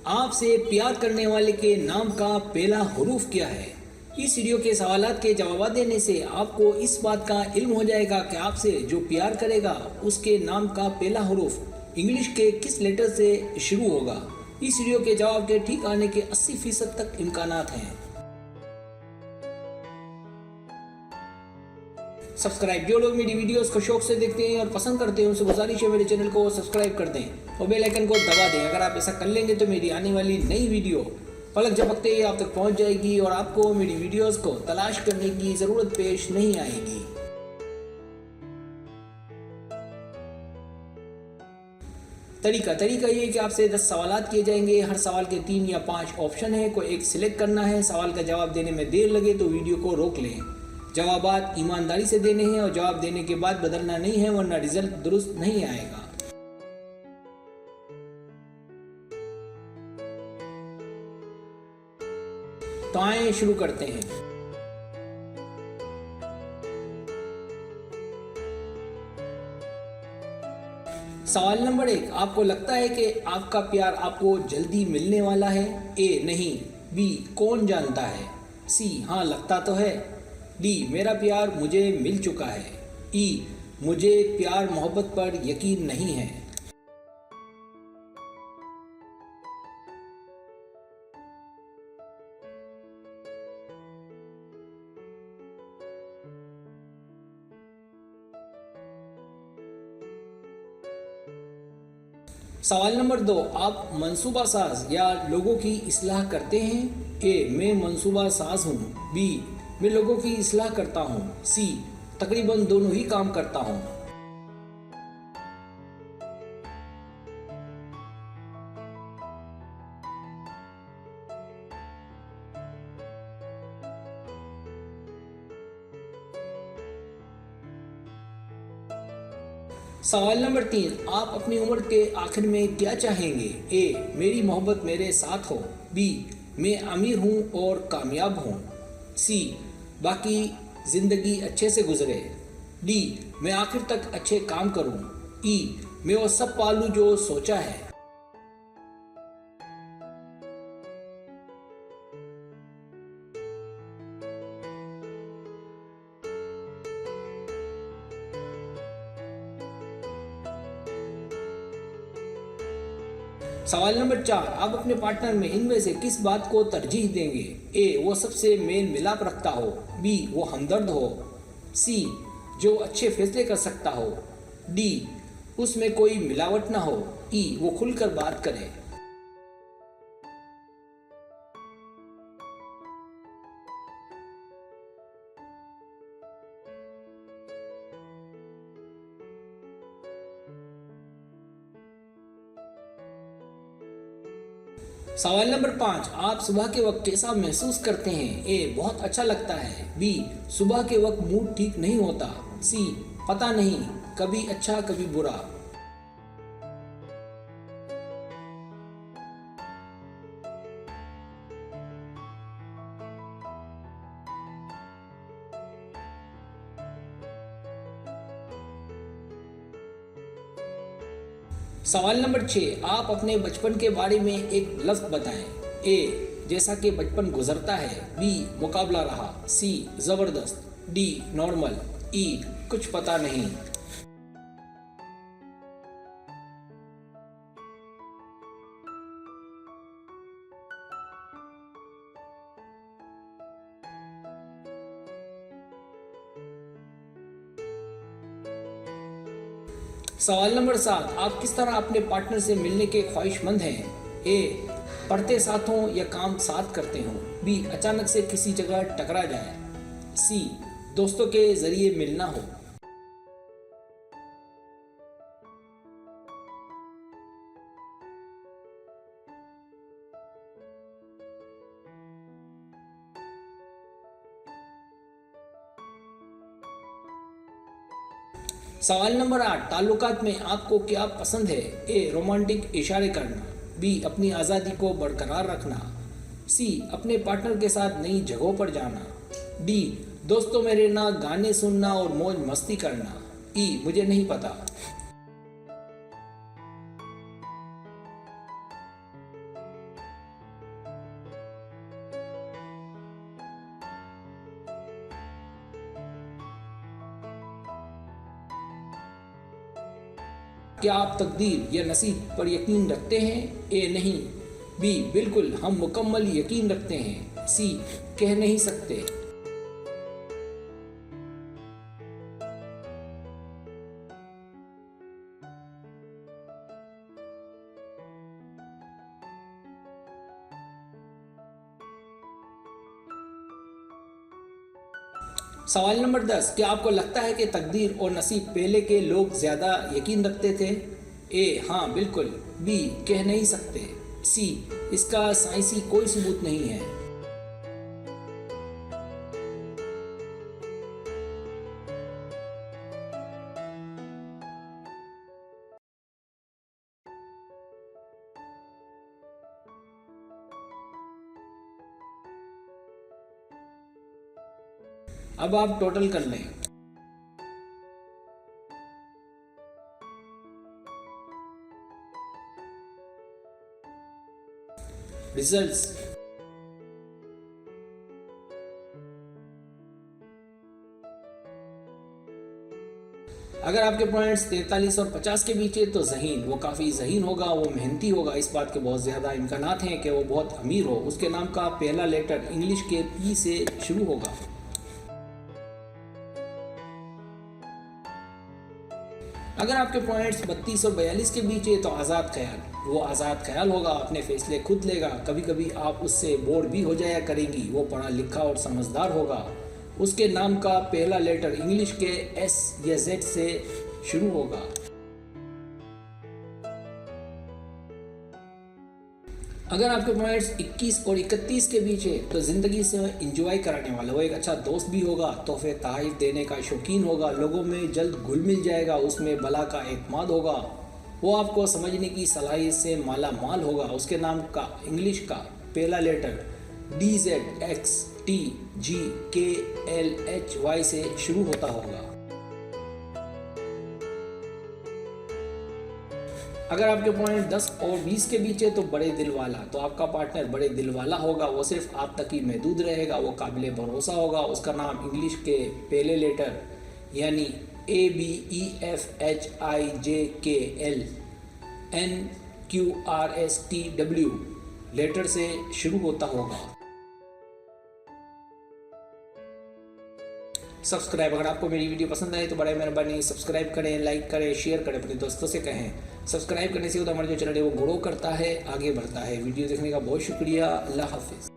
आपसे प्यार करने वाले के नाम का पहला हुरूफ क्या है? इस वीडियो के सवालात के जवाब देने से आपको इस बात का इल्म हो जाएगा कि आपसे जो प्यार करेगा उसके नाम का पहला हुरूफ इंग्लिश के किस लेटर से शुरू होगा। इस वीडियो के जवाब के ठीक आने के 80% तक इम्कानात हैं। सब्सक्राइब, जो लोग मेरी वीडियोस को शौक से देखते हैं और पसंद करते हैं उनसे गुजारिश है मेरे चैनल को सब्सक्राइब कर दें और बेल आइकन को दबा दें। अगर आप ऐसा कर लेंगे तो मेरी आने वाली नई वीडियो पलक झपकते ही आप तक पहुंच जाएगी और आपको मेरी वीडियोस को तलाश करने की ज़रूरत पेश नहीं आएगी। तरीका ये कि आपसे 10 सवालात किए जाएंगे। हर सवाल के 3 या 5 ऑप्शन है, कोई एक सिलेक्ट करना है। सवाल का जवाब देने में देर लगे तो वीडियो को रोक लें। जवाबात ईमानदारी से देने हैं और जवाब देने के बाद बदलना नहीं है, वरना रिजल्ट दुरुस्त नहीं आएगा। तो आइए शुरू करते हैं। सवाल नंबर 1, आपको लगता है कि आपका प्यार आपको जल्दी मिलने वाला है? ए नहीं, बी कौन जानता है, सी हाँ लगता तो है, डी मेरा प्यार मुझे मिल चुका है, ई मुझे प्यार मोहब्बत पर यकीन नहीं है। सवाल नंबर 2, आप मंसूबा साज या लोगों की इस्लाह करते हैं? ए मैं मंसूबा साज हूँ, बी मैं लोगों की इस्लाह करता हूँ, सी तकरीबन दोनों ही काम करता हूँ। सवाल नंबर 3, आप अपनी उम्र के आखिर में क्या चाहेंगे? ए मेरी मोहब्बत मेरे साथ हो, बी मैं अमीर हूँ और कामयाब हूँ, सी बाकी ज़िंदगी अच्छे से गुजरे, डी मैं आखिर तक अच्छे काम करूँ, ई मैं वो सब पालूँ जो सोचा है। सवाल नंबर 4, आप अपने पार्टनर में इनमें से किस बात को तरजीह देंगे? ए वो सबसे मेल मिलाप रखता हो, बी वो हमदर्द हो, सी जो अच्छे फैसले कर सकता हो, डी उसमें कोई मिलावट ना हो, ई वो खुलकर बात करे। सवाल नंबर 5, आप सुबह के वक्त कैसा महसूस करते हैं? ए बहुत अच्छा लगता है, बी सुबह के वक्त मूड ठीक नहीं होता, सी पता नहीं कभी अच्छा कभी बुरा। सवाल नंबर 6, आप अपने बचपन के बारे में एक लफ्ज़ बताएं। ए जैसा कि बचपन गुजरता है, बी मुकाबला रहा, सी ज़बरदस्त, डी नॉर्मल, ई कुछ पता नहीं। सवाल नंबर 7, आप किस तरह अपने पार्टनर से मिलने के ख्वाहिशमंद हैं? ए पढ़ते साथ हों या काम साथ करते हों, बी अचानक से किसी जगह टकरा जाए, सी दोस्तों के जरिए मिलना हो। सवाल नंबर 8, ताल्लुकात में आपको क्या पसंद है? ए रोमांटिक इशारे करना, बी अपनी आज़ादी को बरकरार रखना, सी अपने पार्टनर के साथ नई जगहों पर जाना, डी दोस्तों में रहना, गाने सुनना और मौज मस्ती करना, ई मुझे नहीं पता। क्या आप तकदीर या नसीब पर यकीन रखते हैं? ए नहीं। बी बिल्कुल हम मुकम्मल यकीन रखते हैं। सी कह नहीं सकते। सवाल नंबर 10, क्या आपको लगता है कि तकदीर और नसीब पहले के लोग ज़्यादा यकीन रखते थे? ए हाँ बिल्कुल। बी कह नहीं सकते। सी इसका साइंसी कोई सबूत नहीं है। अब आप टोटल कर लें। रिजल्ट्स। अगर आपके पॉइंट्स 43 और 50 के बीच है तो जहीन, वो काफ़ी जहीन होगा, वो मेहनती होगा, इस बात के बहुत ज़्यादा इम्कानात हैं कि वो बहुत अमीर हो। उसके नाम का पहला लेटर इंग्लिश के पी से शुरू होगा। अगर आपके पॉइंट्स 32 और 42 के बीच है तो आज़ाद ख्याल, वो आज़ाद ख्याल होगा, अपने फैसले खुद लेगा, कभी कभी आप उससे बोर भी हो जाया करेंगी। वो पढ़ा लिखा और समझदार होगा। उसके नाम का पहला लेटर इंग्लिश के एस या जेड से शुरू होगा। अगर आपके पॉइंट्स 21 और 31 के बीच है तो ज़िंदगी से इंजॉय कराने वाला, वो एक अच्छा दोस्त भी होगा, तोहफे तहफ़ देने का शौकीन होगा, लोगों में जल्द घुल मिल जाएगा, उसमें भला का एतमाद होगा, वो आपको समझने की सलाहियत से माला माल होगा। उसके नाम का इंग्लिश का पहला लेटर DZXTGKLHY से शुरू होता होगा। अगर आपके पॉइंट 10 और 20 के बीच है तो बड़े दिल वाला, तो आपका पार्टनर बड़े दिल वाला होगा, वो सिर्फ आप तक ही महदूद रहेगा, वो काबिल भरोसा होगा। उसका नाम इंग्लिश के पहले लेटर यानी ABEFHIJKLNQRSTW लेटर से शुरू होता होगा। सब्सक्राइब, अगर आपको मेरी वीडियो पसंद आए तो बड़े मेहरबानी सब्सक्राइब करें, लाइक करें, शेयर करें, अपने दोस्तों से कहें। सब्सक्राइब करने से हमारा जो चैनल है वो ग्रो करता है, आगे बढ़ता है। वीडियो देखने का बहुत शुक्रिया। अल्लाह हाफिज़।